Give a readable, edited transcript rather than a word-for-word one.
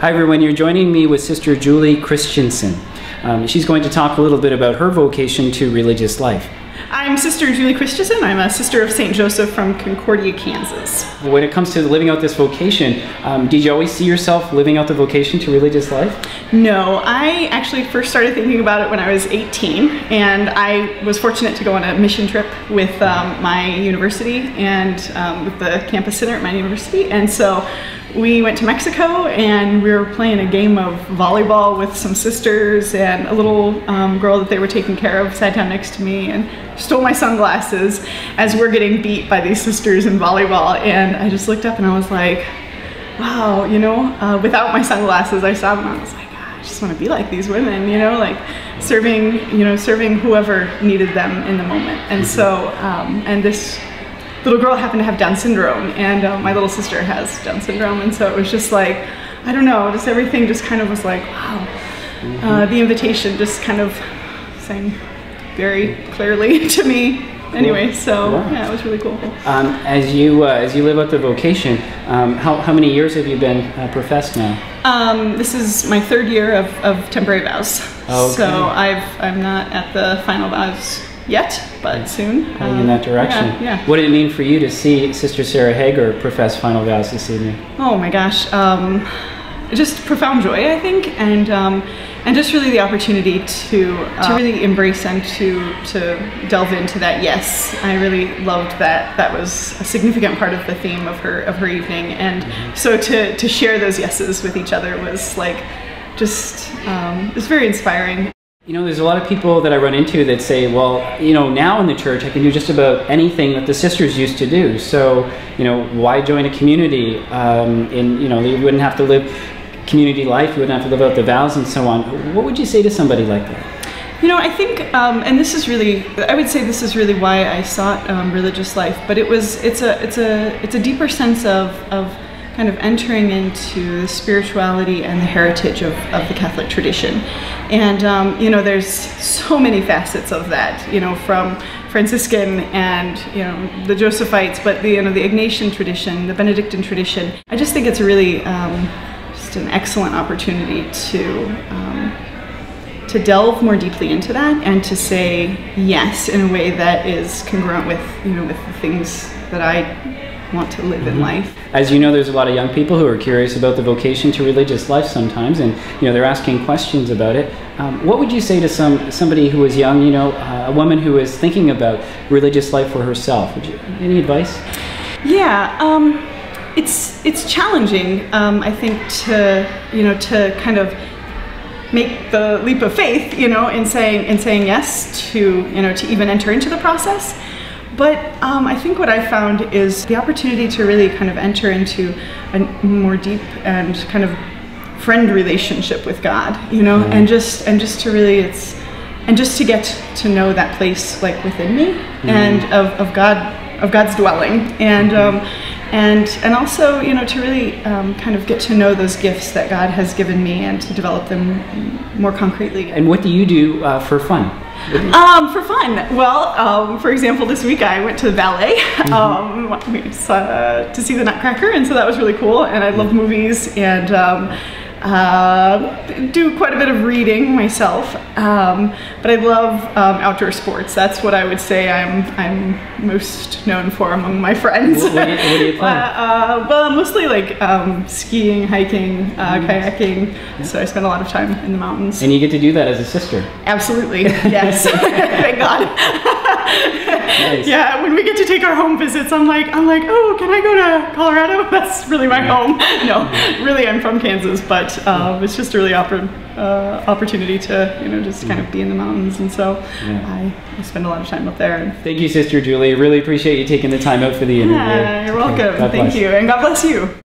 Hi everyone, you're joining me with Sister Julie Christensen. She's going to talk a little bit about her vocation to religious life. I'm Sister Julie Christensen. I'm a sister of St. Joseph from Concordia, Kansas. When it comes to living out this vocation, did you always see yourself living out the vocation to religious life? No, I actually first started thinking about it when I was 18, and I was fortunate to go on a mission trip with my university and with the campus center at my university. And so we went to Mexico and we were playing a game of volleyball with some sisters, and a little girl that they were taking care of sat down next to me and stole my sunglasses as we're getting beat by these sisters in volleyball. And I just looked up and I was like, wow, you know, without my sunglasses, I saw them and I was like, I just want to be like these women, you know, like serving whoever needed them in the moment. And so, and this little girl happened to have Down syndrome, and my little sister has Down syndrome, and so it was just like, I don't know, just everything just kind of was like, wow. The invitation just kind of sang very clearly to me. Anyway, so yeah, it was really cool. As you live out the vocation, how many years have you been professed now? This is my third year of temporary vows. Okay. So I'm not at the final vows yet, but soon. Heading in that direction. Yeah. What did it mean for you to see Sister Sarah Hager profess final vows this evening? Oh my gosh, just profound joy, I think, and just really the opportunity to really embrace and to delve into that yes. I really loved that. That was a significant part of the theme of her evening, and so to share those yeses with each other was like just it was very inspiring. You know, there's a lot of people that I run into that say, well, you know, now in the church I can do just about anything that the sisters used to do. So, you know, why join a community? You know, you wouldn't have to live community life, you wouldn't have to live out the vows and so on. What would you say to somebody like that? You know, I think, and this is really, I would say this is really why I sought religious life, but it's a deeper sense of kind of entering into the spirituality and the heritage of the Catholic tradition. And, you know, there's so many facets of that, you know, from Franciscan and, you know, the Josephites, but the Ignatian tradition, the Benedictine tradition. I just think it's really just an excellent opportunity to delve more deeply into that and to say yes in a way that is congruent with, you know, with the things that I want to live in life. As you know, there's a lot of young people who are curious about the vocation to religious life sometimes, and you know, they're asking questions about it. What would you say to somebody who is young, you know, a woman who is thinking about religious life for herself? Any advice? Yeah, it's challenging, I think, to kind of make the leap of faith, you know, in saying yes to, you know, to even enter into the process. But I think what I found is the opportunity to really kind of enter into a more deep and kind of friend relationship with God, you know, and just to really just to get to know that place like within me and of God's dwelling, and also, you know, to really kind of get to know those gifts that God has given me and to develop them more concretely. And what do you do for fun? For fun, well, for example, this week I went to the ballet to see the Nutcracker, and so that was really cool. And I love movies and do quite a bit of reading myself, but I love outdoor sports. That's what I would say I'm most known for among my friends. What do you play? Well, mostly like skiing, hiking, kayaking. So I spend a lot of time in the mountains. And you get to do that as a sister. Absolutely, yes. Thank God. Nice. Yeah, when we get to take our home visits, I'm like, oh, can I go to Colorado? That's really my home. No, really, I'm from Kansas, but it's just a really opportunity to, you know, just kind of be in the mountains, and so I spend a lot of time up there. Thank you, Sister Julie. Really appreciate you taking the time out for the interview. Yeah, you're welcome. Thank you, and God bless you.